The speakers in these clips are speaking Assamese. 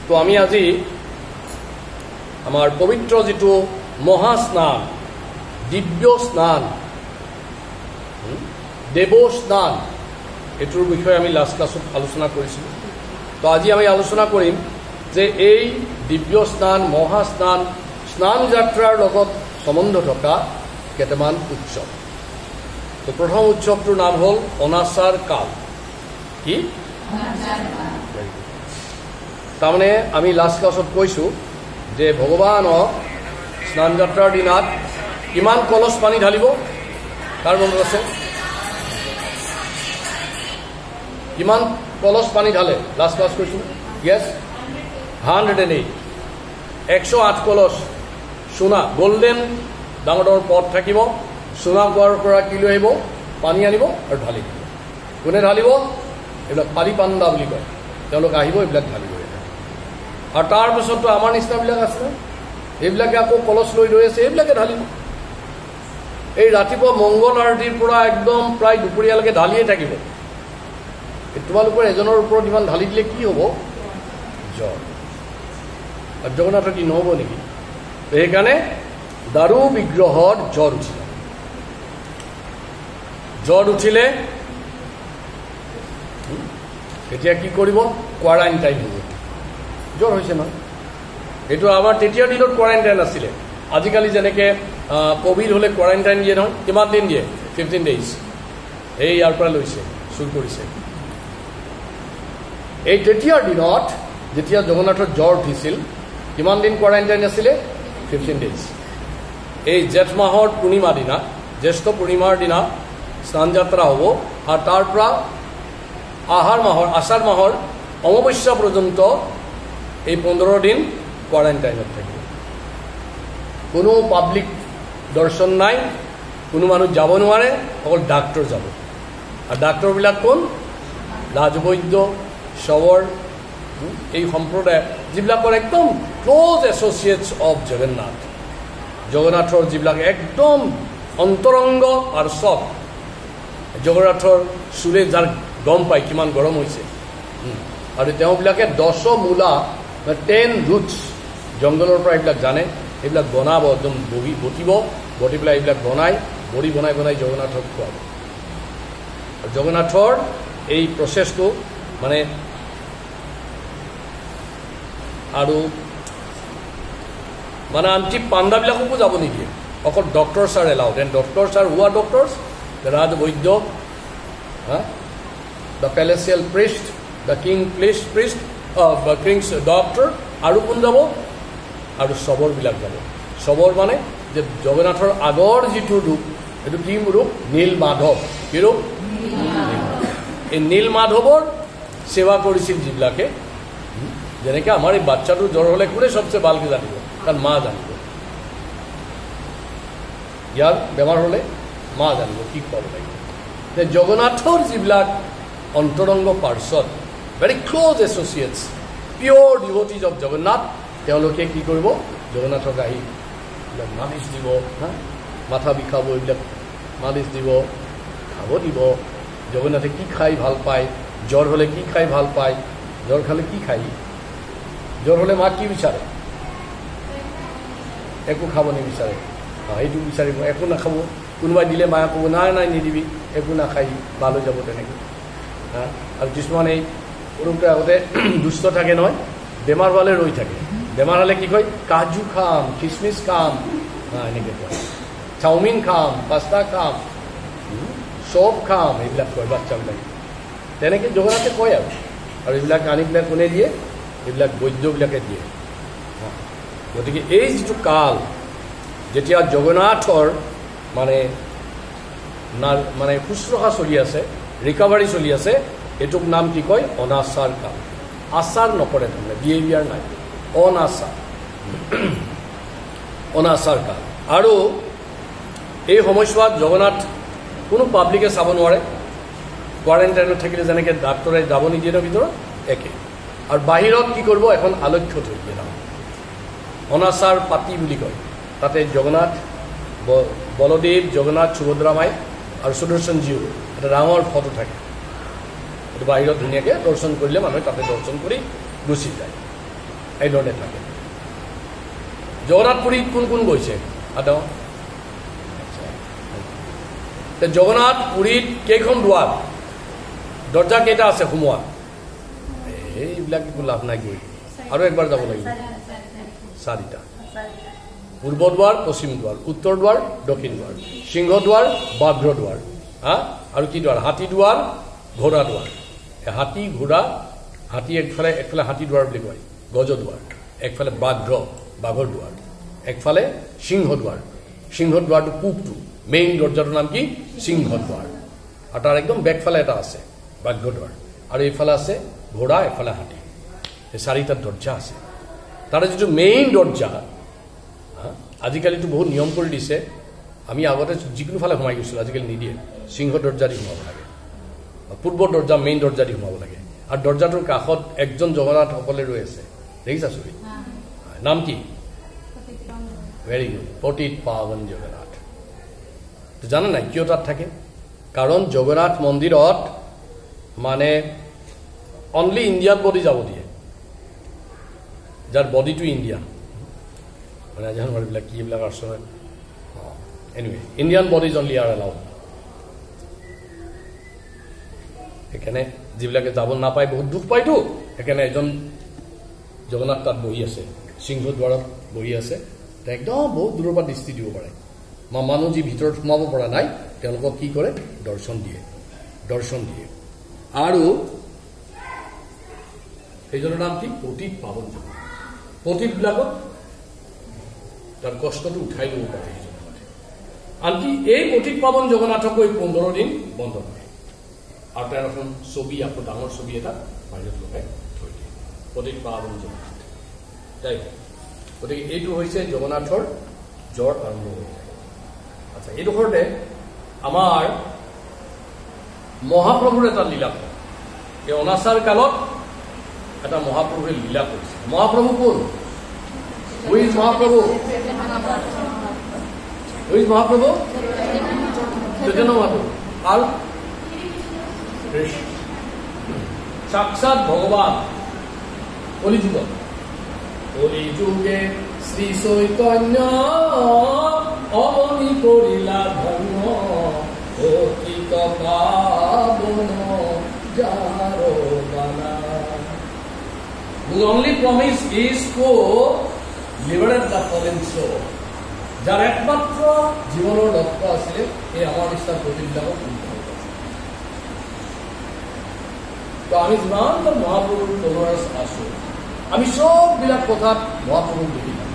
তো আমি আজি আমাৰ পবিত্ৰ যিটো মহাস্নান, দিব্য স্নান, দেৱ স্নান, এইটোৰ বিষয়ে আমি লাষ্ট ক্লাছত আলোচনা কৰিছিলোঁ। তো আজি আমি আলোচনা কৰিম যে এই দিব্য স্নান, মহাস্নান, স্নান যাত্ৰাৰ লগত সম্বন্ধ থকা কেইটামান উৎসৱ। তো প্ৰথম উৎসৱটোৰ নাম হ'ল অনাচাৰ কাল। কি? তাৰমানে আমি লাষ্ট ক্লাছত কৈছোঁ যে ভগৱানক স্নান যাত্ৰাৰ দিনাত কিমান কলচ পানী ঢালিব? তাৰ মনত আছে? কিমান কলচ পানী ঢালে? লাষ্ট ক্লাছ কৈছোঁ। য়েছ, 108, 108 কলচ সোণা, গল্ডেন ডাঙৰ ডাঙৰ পথ থাকিব। সোণা কোৱাৰ পৰা কি লৈ আহিব? পানী আনিব আৰু ঢালিব। কোনে ঢালিব? এইবিলাক পালি পাণ্ডা বুলি কয়। তেওঁলোক আহিব, এইবিলাক ঢালিব। আৰু তাৰপিছততো আমাৰ নিচিনাবিলাক আছে, এইবিলাকে আকৌ কলচ লৈ আছে, এইবিলাকে ঢালিব। এই ৰাতিপুৱা মংগল আৰতিৰ পৰা একদম প্ৰায় দুপৰীয়ালৈকে ঢালিয়ে থাকিব। তোমালোকৰ এজনৰ ওপৰত ইমান ঢালি দিলে কি হ'ব? জ্বৰ। আৰু জগন্নাথৰ কি নহ'ব নেকি? সেইকাৰণে দাৰু বিগ্ৰহত জ্বৰ উঠিলে। জ্বৰ উঠিলে এতিয়া কি কৰিব? কোৱাৰাইণ্টাইন হ'ব। জ্বৰ হৈছে নহয়। এইটো আমাৰ তেতিয়াৰ দিনত কোৱাৰাইণ্টাইন আছিলে। আজিকালি যেনেকৈ ক'ভিড হ'লে কোৱাৰাইণ্টাইন দিয়ে নহয়, কিমান দিন দিয়ে? 15 days। এই ইয়াৰ পৰা লৈছে, চুৰ কৰিছে। এই তেতিয়াৰ দিনত যেতিয়া জগন্নাথৰ জ্বৰ উঠিছিল, কিমান দিন কোৱাৰাইণ্টাইন আছিলে? 15 days। এই জেঠ মাহৰ পূৰ্ণিমা দিনা, জ্যেষ্ঠ পূৰ্ণিমাৰ দিনা স্নান যাত্ৰা হ'ব, আৰু তাৰ পৰা আষাঢ় মাহৰ অমাৱস্যা পৰ্যন্ত এই 15 দিন কোৱাৰাইণ্টাইনত থাকিব। কোনো পাব্লিক দৰ্শন নাই, কোনো মানুহ যাব নোৱাৰে, অকল ডাক্তৰ যাব। আৰু ডাক্তৰবিলাক কোন? ৰাজবৈদ্য, শৱৰ, এই সম্প্ৰদায় যিবিলাকৰ একদম ক্ল'জ এছ'চিয়েটছ অফ জগন্নাথ, জগন্নাথৰ যিবিলাক একদম অন্তৰংগ পাৰ্শ্বদ। জগন্নাথৰ চুৰে যাৰ গম পায় কিমান গৰম হৈছে, আৰু তেওঁবিলাকে 10 মূলা, 10 ৰুটছ জংঘলৰ পৰা এইবিলাক জানে, এইবিলাক বনাব, একদম বটি পেলাই এইবিলাক বড়ি বনাই জগন্নাথক খুৱাব। আৰু জগন্নাথৰ এই প্ৰচেছটো মানে, আৰু মানে আনকি পাণ্ডাবিলাককো যাব নিদিয়ে, অকল doctors are allowed. And doctors are who are doctors? The rajvaidya, the palatial priest, the king priest, king's doctor, আৰু কোন যাব? আৰু শৱৰবিলাক যাব। শৱৰ মানে যে জগন্নাথৰ আগৰ যিটো ৰূপ, সেইটো কি ৰূপ? নীল মাধৱ। কি ৰূপ? এই নীল মাধৱৰ সেৱা কৰিছিল যিবিলাকে। যেনেকৈ আমাৰ এই বাচ্চাটো জ্বৰ হ'লে কোনে সবচে ভালকৈ জানিব? কাৰণ মা জানিব। ইয়াৰ বেমাৰ হ'লে মা জানিব কি খুৱাব লাগিব। জগন্নাথৰ যিবিলাক অন্তৰংগ পাৰ্শ্বদ, very close associates, pure devotees of Jagannath, তেওঁলোকে কি কৰিব? জগন্নাথক আহি এইবিলাক মালিচ দিব, মাথা বিষাব, এইবিলাক মালিচ দিব, খাব দিব। জগন্নাথে কি খাই ভাল পায়, জ্বৰ হ'লে কি খাই ভাল পায়, জ্বৰ খালে কি খায়, জ্বৰ হ'লে মাক কি বিচাৰে? একো খাব নিবিচাৰে, সেইটো বিচাৰিব, একো নাখাব। কোনোবাই দিলে মায়ে ক'ব নাই নিদিবি, একো নাখাই, ভাল হৈ যাব তেনেকৈ। আৰু কিছুমান এই সৰুতে আগতে দুষ্ট থাকে নহয়, বেমাৰ হ'লে ৰৈ থাকে। বেমাৰ হ'লে কি কয়? কাজু খাম, খিচমিচ খাম, এনেকৈ কয়। চাওমিন খাম, পাস্তা খাম, চপ খাম, এইবিলাক কয় বাচ্চাবিলাকে। তেনেকৈ জগন্নাথে কয় আৰু এইবিলাক আনি পেলাই কোনে দিয়ে? এইবিলাক বৈদ্যবিলাকে দিয়ে। গতিকে এই যিটো কাল, যেতিয়া জগন্নাথৰ মানে শুশ্ৰূষা চলি আছে, ৰিকভাৰী চলি আছে, এইটোক নাম কি কয়? অনাচাৰ কাল। আচাৰ নকৰে, তাৰমানে বিহেভিয়াৰ নাই, অনাচাৰ কাল। আৰু এই সময়ছোৱাত জগন্নাথ কোনো পাব্লিকে চাব নোৱাৰে। কোৱাৰেণ্টাইনত থাকিলে যেনেকৈ ডাক্তৰে যাব নিদিয়ে ন ভিতৰত, একে। আৰু বাহিৰত কি কৰিব? এখন আলক্ষ্য থৈ দিয়ে, অনাচাৰ পাতি বুলি কয়। তাতে জগন্নাথ, বলদেৱ, জগন্নাথ, সুভদ্ৰা মাই আৰু সুদৰ্শনজীও এটা ডাঙৰ ফটো থাকে। এইটো বাহিৰত ধুনীয়াকৈ দৰ্শন কৰিলে মানুহে তাতে দৰ্শন কৰি গুচি যায়। এইধৰণে থাকে। জগন্নাথ পুৰীত কোন কোন গৈছে আদৌ? জগন্নাথ পুৰীত কেইখন দুৱাৰ, দৰ্জা কেইটা আছে সোমোৱা? এইবিলাক একো লাভ নাই গৈ, আৰু একবাৰ যাব লাগিব। 4টা, পূৰ্ব দুৱাৰ, পশ্চিম দুৱাৰ, উত্তৰ দুৱাৰ, দক্ষিণ দুৱাৰ, সিংহ দুৱাৰ, বাঘ্ৰ দুৱাৰ, আৰু কি দুৱাৰ? হাতী দুৱাৰ, ঘোঁৰা দুৱাৰ। হাতী ঘোঁৰা, হাতী একফালে হাতী দুৱাৰ বুলি কয়, গজ দুৱাৰ, একফালে বাঘৰ দুৱাৰ, একফালে সিংহ দুৱাৰ। সিংহ দুৱাৰটো পূবটো, মেইন দৰ্জাটোৰ নাম কি? সিংহ দুৱাৰ। আৰু তাৰ একদম বেকফালে এটা আছে বাঘ্ৰ দুৱাৰ, আৰু এইফালে আছে ঘোঁৰা, এফালে হাতী। এই 4টা দৰ্জা আছে। তাৰে যিটো মেইন দৰ্জা, আজিকালিতো বহুত নিয়ম কৰি দিছে। আমি আগতে যিকোনো ফালে সোমাই গৈছিলোঁ, আজিকালি নিদিয়ে। সিংহ দৰ্জা দি সোমাব লাগে, পূৰ্ব দৰ্জা মেইন দৰ্জা দি সোমাব লাগে। আৰু দৰ্জাটোৰ কাষত একজন জগন্নাথ সকলে ৰৈ আছে, দেখিছা চুৰি? নাম কি? ভেৰি গুড, পতিত পাৱন জগন্নাথ। জানা নাই কিয় তাত থাকে? কাৰণ জগন্নাথ মন্দিৰত মানে অনলি ইণ্ডিয়ান বডি যাব দিয়ে, যাৰ বডিটো ইণ্ডিয়ান। মানে জানো এইবিলাক কি এইবিলাক আছে, anyway Indian bodies only R allowed. সেইকাৰণে যিবিলাকে যাব নাপায় বহুত দুখ পায়তো, সেইকাৰণে এজন জগন্নাথ তাত বহি আছে, সিংহ দুৱাৰত বহি আছে। একদম বহুত দূৰৰ পৰা দৃষ্টি দিব পাৰে। মানুহ যি ভিতৰত সোমাব পৰা নাই, তেওঁলোকক কি কৰে? দৰ্শন দিয়ে। আৰু সেইজনৰ নাম কি? পতিত পাৱন জগন্নাথ। পতিতবিলাকক তাৰ কষ্টটো উঠাই ল'ব পাৰে সেইজন। আনকি এই পতিত পাৱন জগন্নাথকো 15 দিন বন্ধ কৰে, আৰু তাৰ এখন ছবি, আকৌ ডাঙৰ ছবি এটা বাহিৰত লগাই থৈ দিয়ে, পতিত পাৱন জগন্নাথ। যাই হওক, গতিকে এইটো হৈছে জগন্নাথৰ জ্বৰ আৰম্ভ হৈ যায়। আচ্ছা, এইডোখৰতে আমাৰ মহাপ্ৰভুৰ এটা লীলা কৰে। এই অনাচাৰ কালত এটা মহাপ্ৰভুৱে লীলা কৰিছে। মহাপ্ৰভু কোন? Who is Mahaprabhu? চৈতন্য মহাপ্ৰভু। আৰু সাক্ষাৎ ভগৱান কলিযুগে শ্ৰী চৈতন্য অমনি কৰিলা ধন্য, অতীত পাবন যাৰ বালা। Whose only promise is to liberate the fallen soul. যাৰ একমাত্ৰ জীৱনৰ লক্ষ্য আছিলে এই আমাৰ নিষ্ঠাৰ প্ৰতিবিলাকক উদ্ধাৰ কৰা। তো আমি যিমানটা মহাপ্ৰভুৰ ফলোৱাৰ্ছ আছো, আমি সববিলাক কথাত মহাপ্ৰভুক দেখি পাওঁ।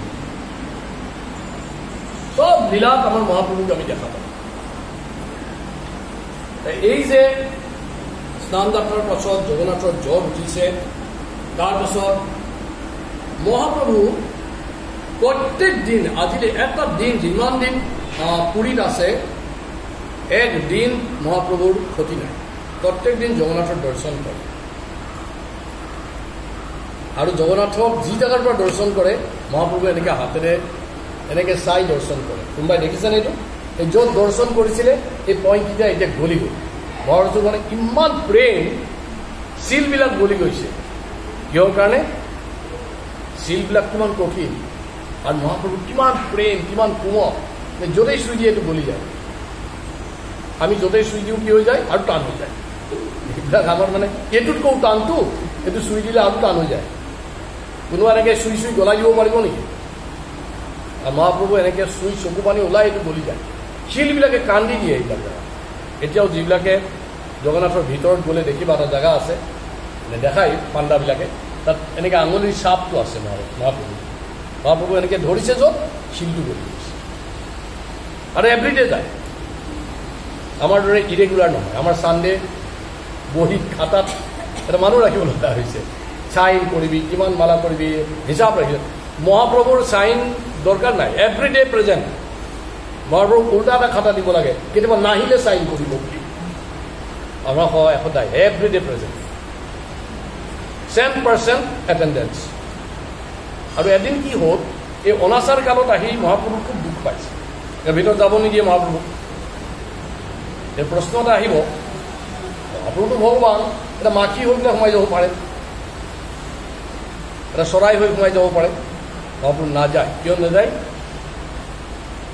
সব লীলাত আমাৰ মহাপ্ৰভুক আমি দেখা পাওঁ। এই যে স্নান যাত্ৰাৰ পাছত জগন্নাথৰ জ্বৰ উঠিছে, তাৰপাছত মহাপ্ৰভু প্ৰত্যেক দিন, আজিলৈ এটা দিন, যিমান দিন পুৰীত আছে, একদিন মহাপ্ৰভুৰ ক্ষতি নাই। প্ৰত্যেক দিন জগন্নাথৰ দৰ্শন কৰে, আৰু জগন্নাথক যি জেগাৰ পৰা দৰ্শন কৰে মহাপ্ৰভু এনেকৈ হাতেৰে এনেকৈ চাই দৰ্শন কৰে। কোনোবাই দেখিছেনে এইটো? এই য'ত দৰ্শন কৰিছিলে এই পইণ্টকেইটা এতিয়া গলি গ'ল। মহাপ্ৰভুৰ মানে ইমান প্ৰেম, চিলবিলাক গলি গৈছে। কিহৰ কাৰণে? চিলবিলাক কিমান কঠিন, আৰু মহাপ্ৰভুৰ কিমান প্ৰেম, কিমান কোমল, য'তেই চুই দিয়ে এইটো গলি যায়। আমি য'তেই চুই দিওঁ কি হৈ যায়? আৰু টান হৈ যায়। এইবিলাক আমাৰ মানে এইটোতকৈ টানটো, এইটো চুই দিলে আৰু টান হৈ যায়। কোনোবা এনেকৈ চুই গলাই দিব পাৰিব নেকি? আৰু মহাপ্ৰভু এনেকৈ চুই চকু পানী ওলাই এইটো গলি যায়। শিলবিলাকে কান্দি দিয়ে এইবিলাক জেগা। এতিয়াও যিবিলাকে জগন্নাথৰ ভিতৰত গ'লে দেখিবা এটা জেগা আছে, দেখাই পাণ্ডাবিলাকে, তাত এনেকৈ আঙুলিৰ চাপটো আছে মহাপ্ৰভু এনেকৈ ধৰিছে য'ত শিলটো গলি গৈছে। আৰু এভৰিডে যায়, আমাৰ দৰে ইৰেগুলাৰ নহয়। আমাৰ ছানডে বহীত খাতাত এটা মানুহ ৰাখিব লগা হৈছে, চাইন কৰিবি, কিমান মালা কৰিবি, হিচাপ ৰাখিব। মহাপ্ৰভুৰ চাইন দৰকাৰ নাই, এভৰিডে প্ৰেজেণ্ট। মহাপ্ৰভুক উল্টা এটা খাতা দিব লাগে, কেতিয়াবা নাহিলে চাইন কৰিব বুলি। আমাৰ সদায় এভৰিডে প্ৰেজেণ্ট, 100% এটেণ্ডেঞ্চ। আৰু এদিন কি হ'ল, এই অনাচাৰ কালত আহি মহাপ্ৰভু খুব দুখ পাইছে। ইয়াৰ ভিতৰত যাব নিদিয়ে মহাপ্ৰভুক। এই প্ৰশ্ন এটা আহিব, মহাপ্ৰভুটো ভগৱান, এটা মাখি হৈ পেলাই সোমাই যাব পাৰে। এটা চৰাই হৈ সোমাই যাব পাৰে। মহাপ্ৰভু নাযায়। কিয় নাযায়?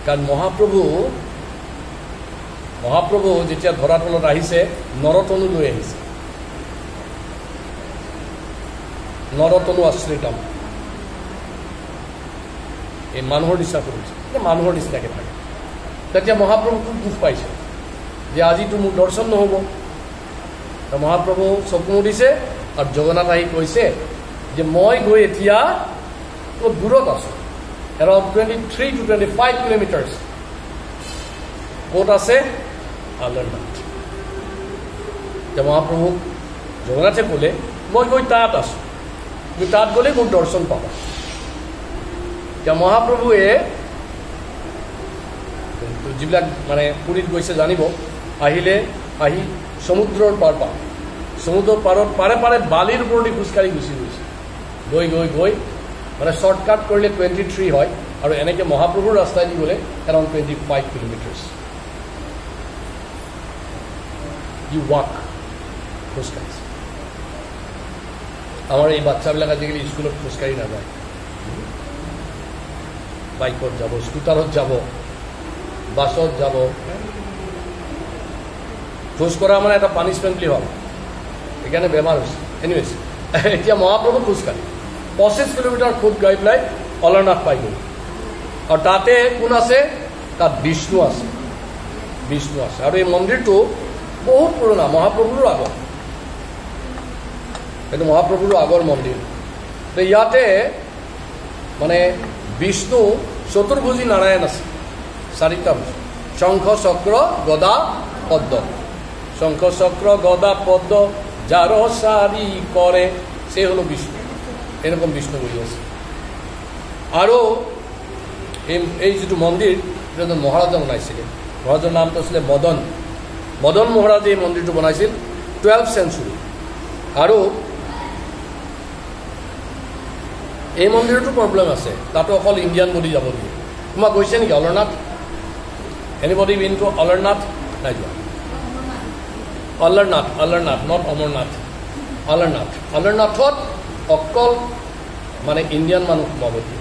কাৰণ মহাপ্ৰভু যেতিয়া ধৰাতলত আহিছে নৰতনু লৈ আহিছে। নৰতনু আশ্ৰিতম, এই মানুহৰ নিচিনা কৰিছে, মানুহৰ নিচিনাকৈ থাকে। তেতিয়া মহাপ্ৰভু খুব দুখ পাইছে যে আজিতো মোৰ দৰ্শন নহ'ব। মহাপ্ৰভু চকু মুদিছে আৰু জগন্নাথ আহি কৈছে যে মই গৈ এতিয়া অলপ দূৰত আছোঁ, এৰাউণ্ড 23 to 25 কিলোমিটাৰ্ছ। ক'ত আছে? আলাৰনাথ। এতিয়া মহাপ্ৰভু জগন্নাথে ক'লে মই গৈ তাত আছোঁ, তুমি তাত গ'লে মোৰ দৰ্শন পাবা। এতিয়া মহাপ্ৰভুৱে যিবিলাক মানে পুৰীত গৈছে জানিব, আহি সমুদ্ৰৰ পাৰ পায়। সমুদ্ৰৰ পাৰত পাৰে পাৰে বালিৰ ওপৰতে খোজকাঢ়ি গুচি গৈছে। গৈ মানে শ্বৰ্টকাট কৰিলে 23 হয়, আৰু এনেকৈ মহাপ্ৰভুৰ ৰাস্তাইদি গ'লে এৰাউণ্ড 25 কিলোমিটাৰ্ছ। ইউ ৱাক, খোজকাঢ়িছে। আমাৰ এই বাচ্চাবিলাক আজিকালি স্কুলত খোজকাঢ়ি নাযায়, বাইকত যাব, স্কুটাৰত যাব, বাছত যাব। খোজ কৰা মানে এটা পানিছমেণ্ট বুলি ভাবে, সেইকাৰণে বেমাৰ হৈছে। এনিৱেজ, এতিয়া মহাপ্ৰভু খোজকাঢ়ি 25 কিলোমিটাৰ খোজ গাই পেলাই অলাৰনাথ পাই গ'ল। আৰু তাতে কোন আছে? তাত বিষ্ণু আছে। আৰু এই মন্দিৰটো বহুত পুৰণা, মহাপ্ৰভুৰো আগৰ। এইটো মহাপ্ৰভুৰো আগৰ মন্দিৰ। ইয়াতে মানে বিষ্ণু চতুৰ্ভুজী নাৰায়ণ আছে, 4টা ভুজ, শংখ চক্ৰ গদা পদ্ম। শংখ চক্ৰ গদা পদ্ম যাৰ সাৰি কৰে, সে হলো বিষ্ণু। এৰকম বিষ্ণু বই আছে। আৰু এই যিটো মন্দিৰ এজন মহাৰাজা বনাইছিলে, মহাৰাজাৰ নামটো আছিলে মদন মহাৰাজে এই মন্দিৰটো বনাইছিল 12th century। আৰু এই মন্দিৰতো প্ৰব্লেম আছে, তাতো অকল ইণ্ডিয়ান বডি যাব দিয়ে। তোমাক গৈছে নেকি Alarnath? Anybody been to Alarnath? নাই যোৱা। অলাৰনাথ নট অমৰনাথ, অলাৰনাথত অকল মানে ইণ্ডিয়ান মানুহ সোমাব দিয়ে।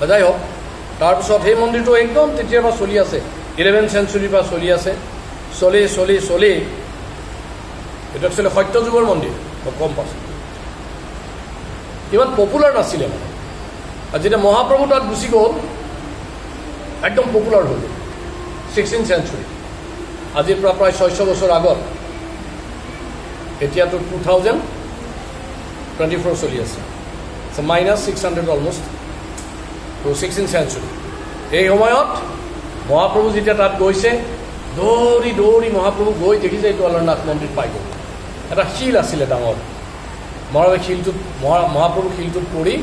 যাই হওক, তাৰপিছত সেই মন্দিৰটো একদম তেতিয়াৰ পৰা চলি আছে, 11th century পৰা চলি আছে। চলি এইটো একচুৱেলি সত্য যুগৰ মন্দিৰ, কম পাছত ইমান পপুলাৰ নাছিলে মানে। আৰু যেতিয়া মহাপ্ৰভু তাত গুচি গ'ল একদম পপুলাৰ হৈ গ'ল 16th century। আজিৰ পৰা প্ৰায় 600 বছৰ আগত। এতিয়াতো 2024 চলি আছে, -600 অলমষ্ট টু 16th century। এই সময়ত মহাপ্ৰভু যেতিয়া তাত গৈছে, দৌৰি মহাপ্ৰভু গৈ দেখিছে এইটো অলাৰনাথ মন্দিৰ পাই গ'ল। এটা শিল আছিলে ডাঙৰ, মহাপ্ৰভু শিলটোত পৰি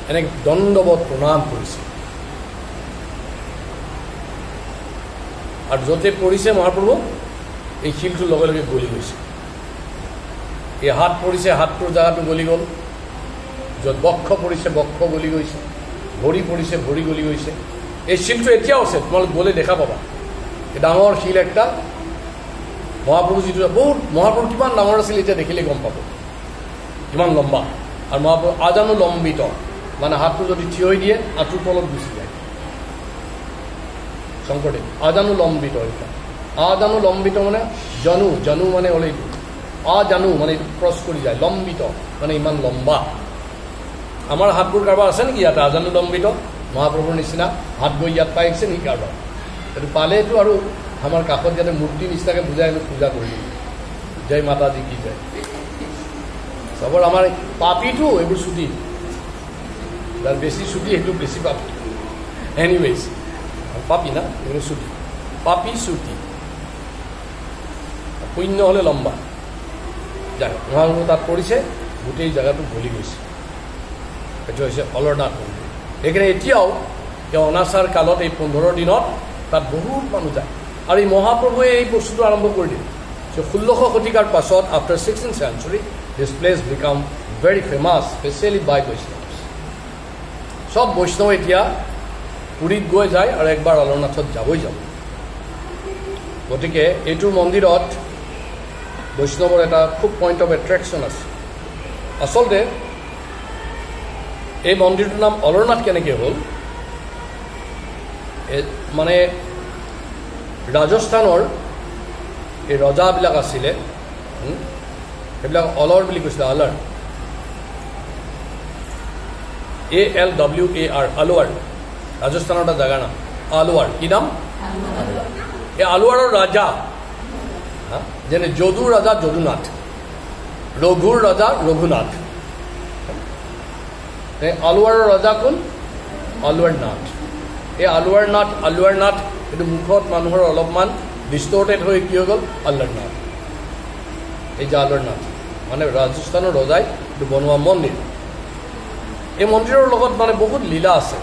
এনেকৈ দণ্ডবত প্ৰণাম কৰিছে। আৰু য'তে পৰিছে মহাপ্ৰভু, এই শিলটোৰ লগে লগে গলি গৈছে। এই হাত পৰিছে, হাতটোৰ জেগাটো গলি গ'ল। য'ত বক্ষ পৰিছে, বক্ষ গলি গৈছে। ভৰি পৰিছে, ভৰি গলি গৈছে। এই শিলটো এতিয়াও আছে, তোমালোক গ'লে দেখা পাবা। এই ডাঙৰ শিল একটা। মহাপ্ৰভু যিটো মহাপ্ৰভু কিমান ডাঙৰ আছিল এতিয়া দেখিলে গম পাব, কিমান লম্বা। আৰু মহাপ্ৰভু আজানুলম্বিত, মানে হাতটো যদি থিয় হৈ দিয়ে আঁঠুৰ তলত গুচি যায়। শংকৰদেৱ আজানুলম্বিত। এটা আজানুলম্বিত মানে জানু মানে হ'লে এইটো আজানু মানে এইটো ক্ৰছ কৰি যায়, লম্বিত মানে ইমান লম্বা। আমাৰ হাতবোৰ কাৰোবাৰ আছে নেকি ইয়াতে আজানুলম্বিত? মহাপ্ৰভুৰ নিচিনা হাত গৈ ইয়াত পাই আহিছে নেকি কাৰোবাৰ? এইটো পালেতো আৰু আমাৰ কাষত ইয়াতে মূৰ্তি নিচিনাকৈ বুজাই আমি পূজা কৰি দিম, জয় মাতাজী কি জয়। চবৰ আমাৰ পাপীটো এইবোৰ চুটি, যাৰ বেছি চুটি সেইটো বেছি পাপী। এনিৱেজ পাপী না, এইবোৰ চুটি, পাপী চুটি, শূন্য হ'লে লম্বা। যাই মহাপ্ৰভু তাত পৰিছে, গোটেই জেগাটো গলি গৈছে। সেইটো হৈছে অলাৰনাথ মন্দিৰ। সেইকাৰণে এতিয়াও এই অনাচাৰ কালত এই 15 দিনত তাত বহুত মানুহ যায়। আৰু এই মহাপ্ৰভুৱে এই বস্তুটো আৰম্ভ কৰি দিয়ে। চ' 1600 শতিকাৰ পাছত after 16th century this place became very famous, specially by Vaishnava. চব বৈষ্ণৱ এতিয়া পুৰীত গৈ যায় আৰু একবাৰ অলাৰনাথত যাবই যাব। গতিকে এইটো মন্দিৰত বৈষ্ণৱৰ এটা খুব পইণ্ট অফ এট্ৰেকশ্যন আছে। আচলতে এই মন্দিৰটোৰ নাম অলৰনাথ কেনেকৈ হ'ল, মানে ৰাজস্থানৰ এই ৰজাবিলাক আছিলে, সেইবিলাক অলৰ বুলি কৈছিলে, অলৰ, ALWAR, আলোৱাৰ, ৰাজস্থানৰ এটা জেগাৰ নাম আলোৱাৰ। কি নাম? এই আলোৱাৰৰ ৰাজা, যেনে যদুৰ ৰাজা যদুনাথ, ৰঘুৰ ৰাজা ৰঘুনাথ, আলোৱাৰৰ ৰজা কোন? আলোৱাৰ নাথ। এই আলোৱাৰ নাথ এইটো মুখত মানুহৰ অলপমান ডিষ্টৰ্টেড হৈ কি হৈ গ'ল? আল্লাৰ নাথ। এই যে আলোৱাৰ নাথ মানে ৰাজস্থানৰ ৰজাই এইটো বনোৱা মন্দিৰ। এই মন্দিৰৰ লগত মানে বহুত লীলা আছে।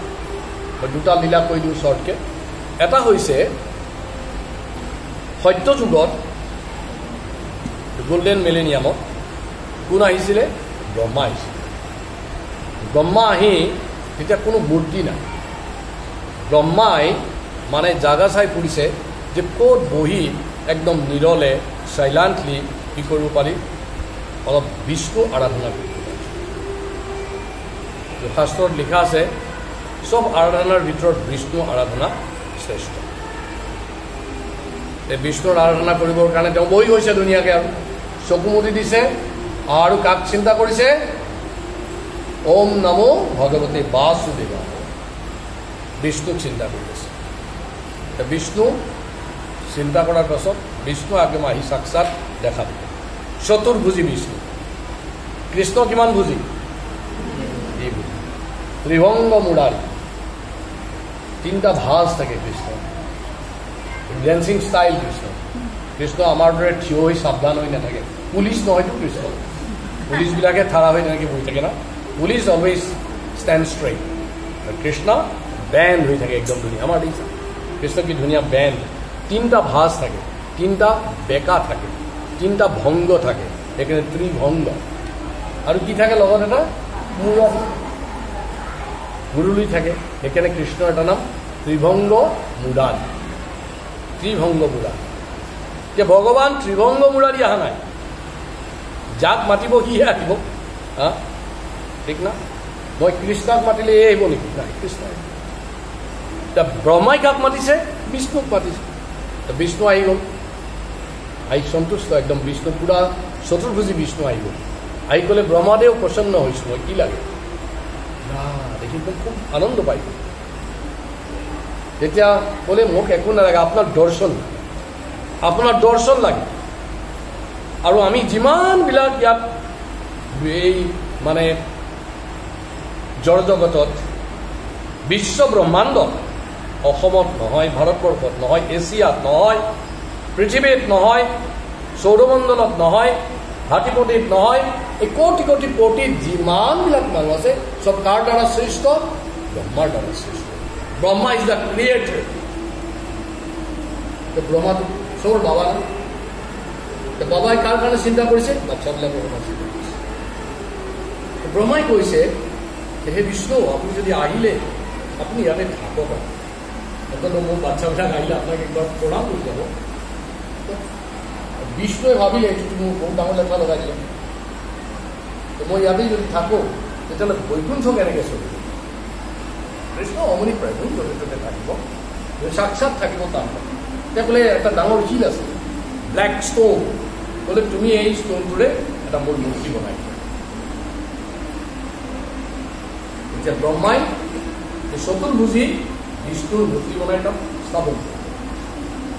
মই দুটা লীলা কৈ দিওঁ শ্বৰ্টকৈ। এটা হৈছে সত্য যুগত গোল্ডেন মিলেনিয়ামত কোন আহিছিলে? ব্ৰহ্মা আহিছিলে। ব্ৰহ্মা আহি তেতিয়া কোনো মূৰ্তি নাই। ব্ৰহ্মাই মানে জাগা চাই ফুৰিছে যে ক'ত বহি একদম নিৰলে চাইলেণ্টলি কি কৰিব পাৰি, অলপ বিষ্ণু আৰাধনা কৰিব পাৰি। শাস্ত্ৰত লিখা আছে চব আৰাধনাৰ ভিতৰত বিষ্ণু আৰাধনা শ্ৰেষ্ঠ। এই বিষ্ণুৰ আৰাধনা কৰিবৰ কাৰণে তেওঁ বহি গৈছে ধুনীয়াকৈ, আৰু চকু মুদি দিছে, আৰু কাক চিন্তা কৰিছে? ওম নমো ভগৱতী বাসুদেৱা, বিষ্ণুক চিন্তা কৰি আছে। বিষ্ণু চিন্তা কৰাৰ পাছত বিষ্ণু একদম আহি সাক্ষাৎ দেখা দিব। চতুৰ্ভুজী বিষ্ণু। কৃষ্ণ কিমান ভুজি? এই ভুজি। ত্ৰিভংগ মুৰাৰী, তিনিটা ভাঁজ থাকে কৃষ্ণ। Dancing style Krishna. কৃষ্ণ আমাৰ দৰে থিয় হৈ সাৱধান হৈ নাথাকে। পুলিচ নহয়তো কৃষ্ণ। পুলিচবিলাকে থাৰা হৈ তেনেকৈ বহি থাকে না। Police always stand straight. Krishna bend হৈ থাকে একদম ধুনীয়া। আমাৰ দেখিছা কৃষ্ণ কি ধুনীয়া বেণ্ড। তিনিটা ভাঁজ থাকে, তিনিটা বেকা থাকে, তিনিটা ভংগ থাকে, সেইকাৰণে ত্ৰিভংগ। আৰু কি থাকে লগত? এটা মুৰুলী থাকে, সেইকাৰণে কৃষ্ণৰ এটা নাম ত্ৰিভংগ মুৰাৰী। ত্ৰিভংগ মুৰাৰী। যে ভগৱান ত্ৰিভংগ মুৰাৰী অহা নাই, যাক মাতিব সিহে আহিব। ঠিক না? মই কৃষ্ণক মাতিলে এই আহিব নেকি? নাই, কৃষ্ণ আহিব। এতিয়া ব্ৰহ্মাই কাক মাতিছে? বিষ্ণুক মাতিছে। বিষ্ণু আহি গ'ল, আহি সন্তুষ্ট একদম। বিষ্ণু পুৰা চতুৰ্ভুজী বিষ্ণু আহি গ'ল। আহি গ'লে ব্ৰহ্মাদেও প্ৰসন্ন হৈছোঁ। মই কি লাগে দেখি খুব আনন্দ পাই গ'ল। তেতিয়া ক'লে মোক একো নালাগে, আপোনাৰ দৰ্শন, আপোনাৰ দৰ্শন লাগে। আৰু আমি যিমানবিলাক ইয়াত এই মানে জড় জগতত, বিশ্ব ব্ৰহ্মাণ্ডত, অসমত নহয়, ভাৰতবৰ্ষত নহয়, এছিয়াত নহয়, পৃথিৱীত নহয়, সৌৰমণ্ডলত নহয়, হাতীপতিত নহয়, এই কোটি কোটি কোটিত যিমানবিলাক মানুহ আছে চব কাৰ দ্বাৰা সৃষ্ট? ব্ৰহ্মাৰ দ্বাৰা সৃষ্ট। Brahma is the creator. ব্ৰহ্মাটো চবৰ বাবা না। বাবাই কাৰ কাৰণে চিন্তা কৰিছে? বাচ্চাবিলাকৰ কথা চিন্তা কৰিছে। ব্ৰহ্মাই কৈছে যে হে বিষ্ণু, আপুনি যদি আহিলে আপুনি ইয়াতে থাকক, অন্তত মোৰ বাচ্চাবিলাক আহিলে আপোনাক একবাৰ প্ৰণাম কৰি যাব। বিষ্ণুৱে ভাবিলে এইটো মোৰ বহুত ডাঙৰ লেখা লগাই দিলে, মই ইয়াতে যদি থাকোঁ তেতিয়াহ'লে বৈকুণ্ঠ কেনেকৈ চলিব? কৃষ্ণ অমনি প্ৰায় য'তে থাকিব, সাক্ষাৎ থাকিব তাত। তেওঁ ক'লে এটা ডাঙৰ শিল আছে, ব্লেক ষ্টোন, ক'লে তুমি এই ষ্টোনটোৰে এটা মোৰ মূৰ্তি বনাই দিয়া। এতিয়া ব্ৰহ্মাই চতুৰ্ভুজী বিষ্ণুৰ মূৰ্তি বনাই তাত স্থাপন কৰে।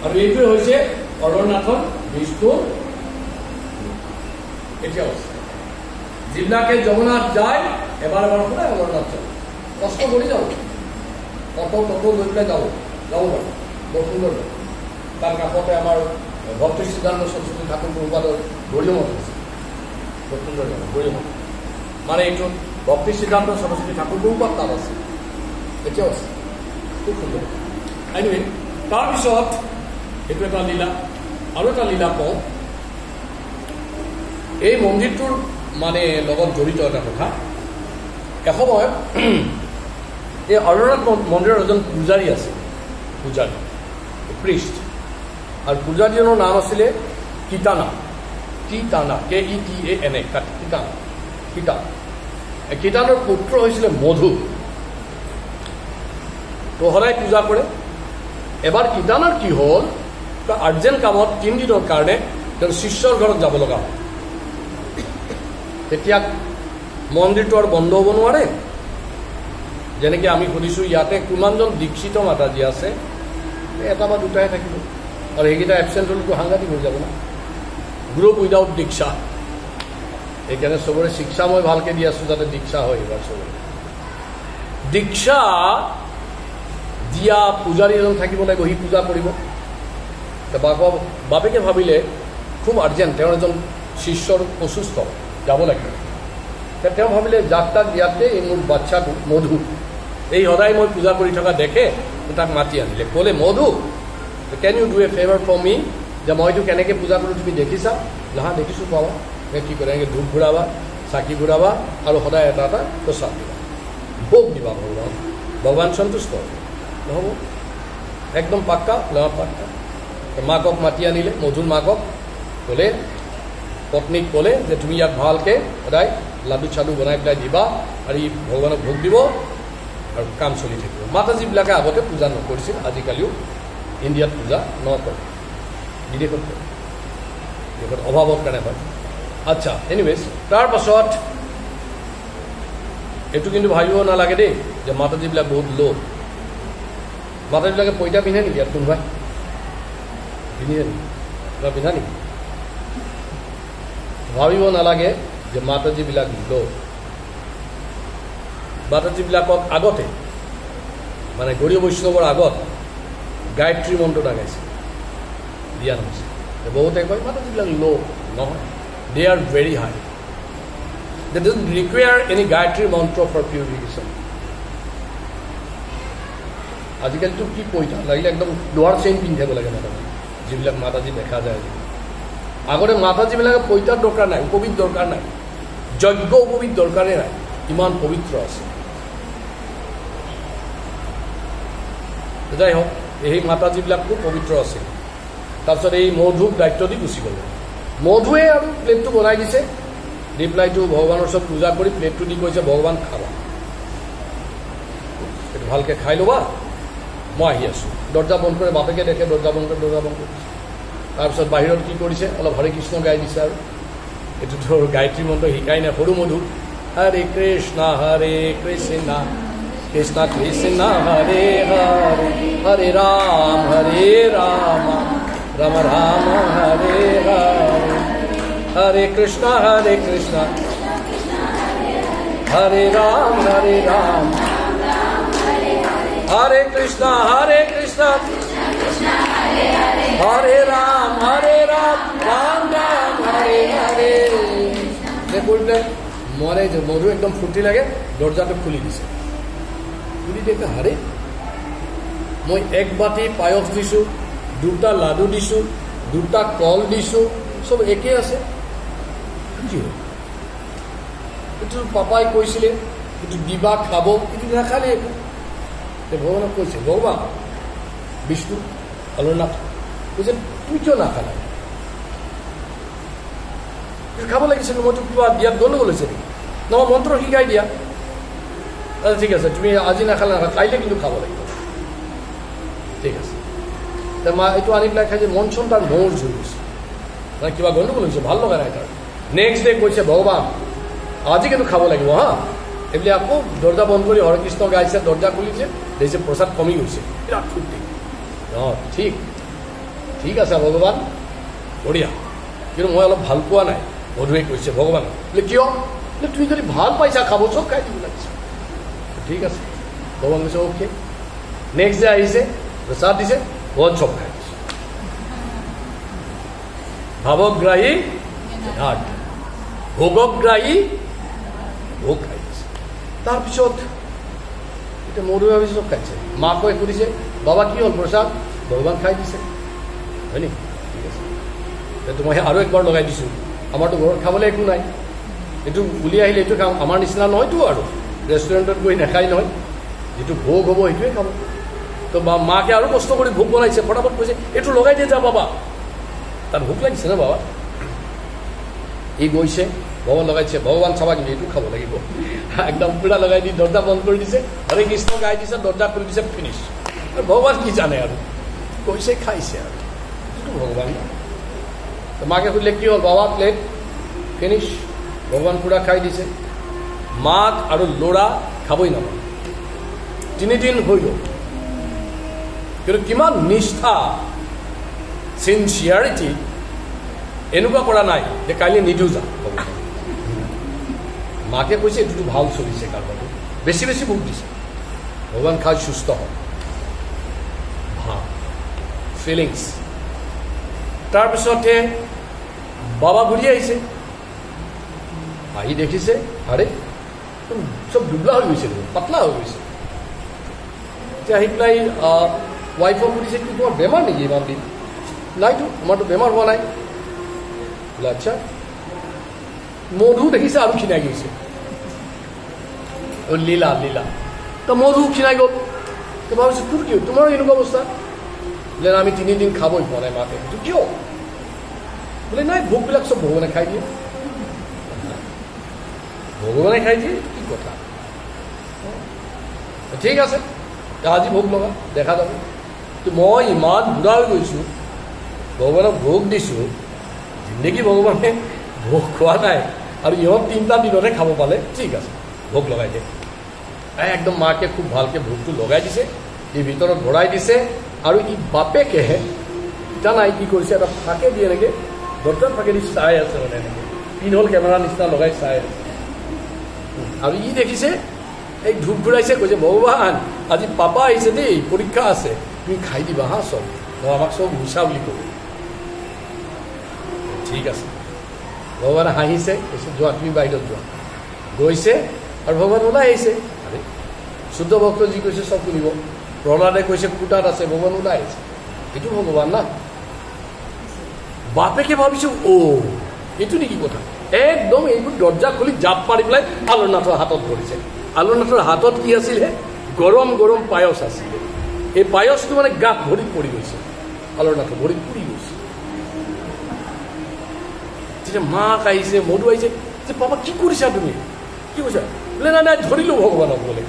আৰু এইটোৱে হৈছে অলৰনাথৰ বিষ্ণুৰ। এতিয়াও যিবিলাকে জগন্নাথ যায় এবাৰ এবাৰ সদায় অলৰনাথ যাব, কষ্ট কৰি যাব, অটো লৈ পেলাই যাব বাৰু, বৰ সুন্দৰ। তাৰ কাষতে আমাৰ ভক্তি সিদ্ধান্ত সৰস্বতী ঠাকুৰ প্ৰভুপাদৰ গৰিয়মঠ আছে, বৰ সুন্দৰ জানো গৰিয়মঠ। মানে এইটো ভক্তি সিদ্ধান্ত সৰস্বতী ঠাকুৰ প্ৰভুপাদ তাত আছে, এতিয়াও আছে, খুব সুন্দৰ। এনিৱে, তাৰপিছত এইটো এটা লীলা। আৰু এটা লীলা কওঁ, এই মন্দিৰটোৰ মানে লগত জড়িত এটা কথা। এসময়ত এই অলৰনাথ মন্দিৰৰ এজন পূজাৰী আছিল, পূজাৰী প্ৰিষ্ট। আৰু পূজাৰীজনৰ নাম আছিলে কিটানা, KETANA, KETANA, কিটানা। কীৰ্তনৰ পুত্ৰ হৈছিলে মধু তো সদায় পূজা কৰে এবাৰ কীৰ্তনৰ কি হ'ল আৰ্জেণ্ট কামত 3 দিনৰ কাৰণে তেওঁ শিষ্যৰ ঘৰত যাব লগা হ'ল তেতিয়া মন্দিৰটো আৰু বন্ধ হ'ব নোৱাৰে যেনেকৈ আমি সুধিছোঁ ইয়াতে কিমানজন দীক্ষিত মাতাজী আছে এটা বা দুটাই থাকিব আৰু সেইকেইটা এবচেণ্ট হ'লেতো সাংঘাতিক হৈ যাব না গ্ৰুপ উইদাউট দীক্ষা সেইকাৰণে চবৰে শিক্ষা মই ভালকৈ দি আছোঁ যাতে দীক্ষা হয় এইবাৰ চবৰে দীক্ষা দিয়া পূজাৰী এজন থাকিব লাগিব সি পূজা কৰিব বাপেকে ভাবিলে খুব আৰ্জেণ্ট তেওঁৰ এজন শিষ্যৰ অসুস্থ যাব লাগিব তেওঁ ভাবিলে যাক তাক দিয়াতে এই মোৰ বাচ্চাটো মধু এই সদায় মই পূজা কৰি থকা দেখে তাক মাতি আনিলে ক'লে Madhu can you do a favour for me যে মইতো কেনেকৈ পূজা কৰোঁ তুমি দেখিছা যাহা দেখিছোঁ পাবা কি কৰে এনেকৈ ধূপ ঘূৰাবা চাকি ঘূৰাবা আৰু সদায় এটা এটা প্ৰসাদ দিবা ভোগ দিবা ভগৱান সন্তুষ্ট নহ'ব একদম পাক্কা পাক্কা মাকক মাতি আনিলে মধুৰ মাকক ক'লে পত্নীক ক'লে যে তুমি ইয়াক ভালকৈ সদায় লাডু চাডু বনাই পেলাই দিবা আৰু ই ভগৱানক ভোগ দিব আৰু কাম চলি থাকিব মাতাজীবিলাকে আগতে পূজা নকৰিছিল আজিকালিও ইণ্ডিয়াত পূজা নকৰে বিদেশত কৰে বিদেশত অভাৱৰ কাৰণে হয় আচ্ছা এনিৱেজ তাৰপাছত এইটো কিন্তু ভাবিব নালাগে দেই যে মাতাজীবিলাক বহুত ল' মাতাজীবিলাকে পইতা পিন্ধে নেকি ইয়াত কোনোবাই পিন্ধে নেকি কিবা পিন্ধা নেকি ভাবিব নালাগে যে মাতাজীবিলাক ল' মাতাজীবিলাকক আগতে মানে গৌড়ীয় বৈষ্ণৱৰ আগত গায়ত্ৰী মন্ত্ৰটা গাইছে দিয়া নহৈছে বহুতে কয় মাতাজীবিলাক ল' নহয় they are very high they doesn't require any gayatri mantra for purification আজিকালিতো কি পইতা লাগিলে একদম লোহাৰ চেইন পিন্ধিব লাগে মাতাজী যিবিলাক মাতাজী দেখা যায় আগতে মাতাজীবিলাকে পইতাৰ দৰকাৰ নাই উপবিধ দৰকাৰ নাই যজ্ঞ উপবিধ দৰকাৰেই নাই ইমান পবিত্ৰ আছে যাই হওক এই মাতাজীবিলাক খুব পবিত্ৰ আছিল তাৰপিছত এই মধুক দায়িত্ব দি গুচি গ'লে মধুৱে আৰু প্লেটটো বনাই দিছে দি পেলাইটো ভগৱানৰ চব পূজা কৰি প্লেটটো দি কৈছে ভগৱান খাবা এইটো ভালকৈ খাই ল'বা মই আহি আছোঁ দৰ্জা বন্ধ কৰে বাপেকে দেখে দৰ্জা বন্ধ কৰি তাৰপিছত বাহিৰত কি কৰিছে অলপ হৰে কৃষ্ণ গাই দিছে আৰু এইটোতো গায়ত্ৰী মন্ত্ৰ শিকাই নাই সৰু মধু হৰে কৃষ্ণ কৃষ্ণ কৃষ্ণ হৰে হৰে হৰে ৰাম ৰাম ৰাম হৰে হৰে হৰে কৃষ্ণ হৰে ৰাম হৰে কৃষ্ণ হৰে ৰাম ৰাম ৰাম হৰে হৰে কৰিলে মৰে যে মধু একদম ফূৰ্তি লাগে দৰ্জাটো খুলি দিছে খুলি দেখে হাৰে মই এক বাটি পায়স দিছোঁ দুটা লাডু দিছোঁ দুটা কল দিছোঁ চব একে আছে কি হ'ল এইটো পাপাই কৈছিলে এইটো দিবা খাব এইটো নাখালে একো ভগৱানক কৈছে ভগৱান বিষ্ণু অলৰনাথ কৈছে তুমি কিয় নাখালা খাব লাগিছিল মইতো কিবা দিয়াত গণ্ডগোল হৈছে নেকি নহয় মন্ত্ৰ শিকাই দিয়া আচ্ছা ঠিক আছে তুমি আজি নাখালা কাইলৈ কিন্তু খাব লাগিব ঠিক আছে মা এইটো আনি পেলাই খাই যে মন চন তাৰ মৌৰ জুই গৈছে মানে কিবা গণ্ডগোল হৈছে ভাল লগা নাই তাৰ নেক্সট ডে কৈছে ভগৱান আজি কিন্তু খাব লাগিব হা এইবুলি আকৌ দৰ্জা বন্ধ কৰি হৰে কৃষ্ণ গাইছে দৰ্জা খুলিছে দেখিছে প্ৰসাদ কমি গৈছে বিৰাট ফূৰ্তি অঁ ঠিক আছে ভগৱান বঢ়িয়া কিন্তু মই অলপ ভাল পোৱা নাই মধুৱে কৈছে ভগৱান বোলে কিয় বোলে তুমি যদি ভাল পাইছা খাব চব খাই দিব লাগিছে ঠিক আছে ভগৱান কৈছে অ'কে নেক্সট ডে আহিছে প্ৰসাদ দিছে বহুত চব খাই দিছে ভাৱগ্ৰাহী ঘাট ভোগগ্ৰাহী ভোগ খাই দিছে তাৰপিছত এতিয়া মধুৱে ভাবিছে চব খাইছে মাকৈ সুধিছে বাবা কি হ'ল প্ৰসাদ ভগৱান খাই দিছে হয় নেকি ঠিক আছে এইটো মই আৰু একবাৰ লগাই দিছোঁ আমাৰতো ঘৰত খাবলৈ একো নাই এইটো উলিয়াই আহিলে এইটো খাম আমাৰ নিচিনা নহয়তো আৰু ৰেষ্টুৰেণ্টত গৈ নাখায় নহয় যিটো ভোগ হ'ব সেইটোৱে খাব তো মাকে আৰু কষ্ট কৰি ভোগ বনাইছে ফটাফট কৈছে এইটো লগাই দিয়ে যা বাবা তাৰ ভোক লাগিছে ন বাবা ই গৈছে ভগৱান লগাইছে, ভগৱান চাবা কিন্তু এইটো খাব লাগিব একদম পুৰা লগাই দি দৰ্জা বন্ধ কৰি দিছে, হৰে কৃষ্ণ গাই দিছে, দৰ্জা খুলি দিছে, ফিনিছ। আৰু ভগৱান কি জানে আৰু কৈছে খাইছে আৰু এইটো ভগৱান। মাকে সুধিলে কি হ'ল বাবা, প্লেট ফিনিছ। ভগৱান পুৰা খাই দিছে। মাক আৰু ল'ৰা খাবই নাপায়, 3 দিন হৈ গ'ল। কিন্তু কিমান নিষ্ঠা, চিনচিয়াৰিটি, এনেকুৱা কৰা নাই যে কাইলৈ নিদিওঁ যাম। মাকে কৈছে এইটোতো ভাল চলিছে, কাৰোবাৰটো বেছি বেছি ভোক দিছে, ভগৱান খাই সুস্থ হয়। ভাৱ, ফিলিংছ। তাৰপিছতে বাবা ঘূৰি আহিছে, আহি দেখিছে আৰে চব দুবলা হৈ গৈছে, পাতলা হৈ গৈছে। এতিয়া আহি পেলাই ৱাইফক সুধিছে কি তোমাৰ বেমাৰ নেকি ইমান দিন? নাইতো, তোমাৰতো বেমাৰ হোৱা নাই। বোলে আচ্ছা। মধু দেখিছে আৰু ক্ষীণাই গৈছে, লীলা লীলা। তো মধু ক্ষীণাই গ'ল। তো ভাবিছো তোৰ কি তোমাৰো এনেকুৱা অৱস্থা? বোলে আমি 3 দিন খাবই পোৱা নাই। মাকে কিয়? বোলে নাই, ভোকবিলাক চব ভগৱানে খাই দিয়ে। ভগৱানে খাই দিয়ে, কি কথা? ঠিক আছে, আজি ভোগ লগা, দেখা যাব। মই ইমান বুঢ়া হৈ গৈছোঁ, ভগৱানক ভোগ দিছোঁ, জিন্দগী ভগৱানে ভোগ খোৱা নাই, আৰু ইহঁত 3টা দিনতহে খাব পালে। ঠিক আছে, ভোগ লগাই দিয়ে। একদম মাকে খুব ভালকৈ ভোগটো লগাই দিছে, ই ভিতৰত ভৰাই দিছে। আৰু ই বাপেকে ইটা নাই কি কৰিছে, এটা ফাঁকে দিয়ে এনেকৈ, দৰ্জাৰ ফাঁকে দি চাই আছে, মানে এনেকৈ পিনহল কেমেৰা নিচিনা লগাই চাই আছে। আৰু ই দেখিছে, এই ধূপ ঘূৰাইছে, কৈছে ভগৱান আজি পাপা আহিছে দেই, পৰীক্ষা আছে, তুমি খাই দিবা হা চব, মই আমাক চব মিছা বুলি ক'ব। ঠিক আছে। ভগৱানে হাঁহিছে, কৈছে যোৱা তুমি বাহিৰত যোৱা। গৈছে আৰু ভগৱান ওলাই আহিছে। আৰে শুদ্ধ ভক্ত যি কৈছে চব শুনিব। প্ৰহ্লাদে কৈছে কুটাত আছে, ভগৱান ওলাই আহিছে। এইটো ভগৱান না। বাপেকে ভাবিছো এইটো নেকি কথা? একদম এইবোৰ দৰ্জা খুলি জাপ মাৰি পেলাই আলৰনাথৰ হাতত ধৰিছে। আলৰনাথৰ হাতত কি আছিলে? গৰম গৰম পায়স আছিলে। এই পায়সটো মানে গাত ভৰিত পৰি গৈছে, আলৰনাথৰ ভৰিত পুৰি গৈছে। তেতিয়া মাক আহিছে, মধু আহিছে, যে পাপা কি কৰিছা তুমি? কি কৈছা? বোলে নাই নাই ধৰিলোঁ ভগৱানক। বোলে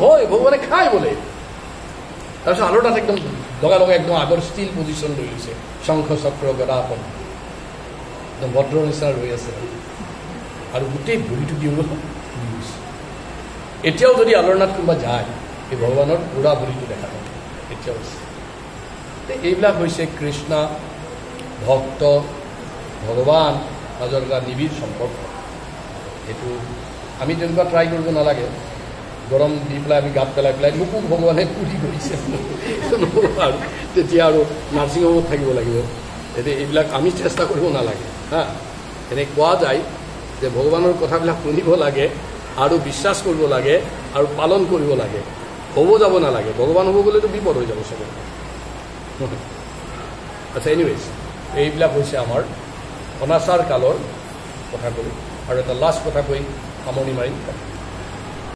হয়, ভগৱানে খাই বোলে। তাৰপিছত আলৰনাথ একদম লগা লগা একদম আগৰ ষ্টিল পজিশ্যন লৈ লৈছে, শংখ চক্ৰ গদা আপন একদম ভদ্ৰ নিচিনা ৰৈ আছে, আৰু গোটেই ভৰিটো দি গৈছে। এতিয়াও যদি আলৰনাথ কোনোবা যায়, এই ভগৱানৰ বুঢ়া ভৰিটো দেখা পায় এতিয়াও আছে। এইবিলাক হৈছে কৃষ্ণ ভক্ত ভগৱান মাজৰ এটা নিবিড় সম্পৰ্ক। এইটো আমি তেনেকুৱা ট্ৰাই কৰিব নালাগে। গৰম দি পেলাই আমি গাত পেলাই পেলাই মোকো ভগৱানে পুৰি কৰিছে আৰু তেতিয়া আৰু নাৰ্ছিং হোমত থাকিব লাগিব। এতিয়া এইবিলাক আমি চেষ্টা কৰিব নালাগে হা। এনে কোৱা যায় যে ভগৱানৰ কথাবিলাক শুনিব লাগে আৰু বিশ্বাস কৰিব লাগে আৰু পালন কৰিব লাগে, হ'ব যাব নালাগে। ভগৱান হ'ব গ'লেতো বিপদ হৈ যাব চবে। আচ্ছা, এনিৱেজ এইবিলাক হৈছে আমাৰ অনাচাৰ কালৰ কথা কৈ, আৰু এটা লাষ্ট কথা কৈ সামৰণি মাৰিম।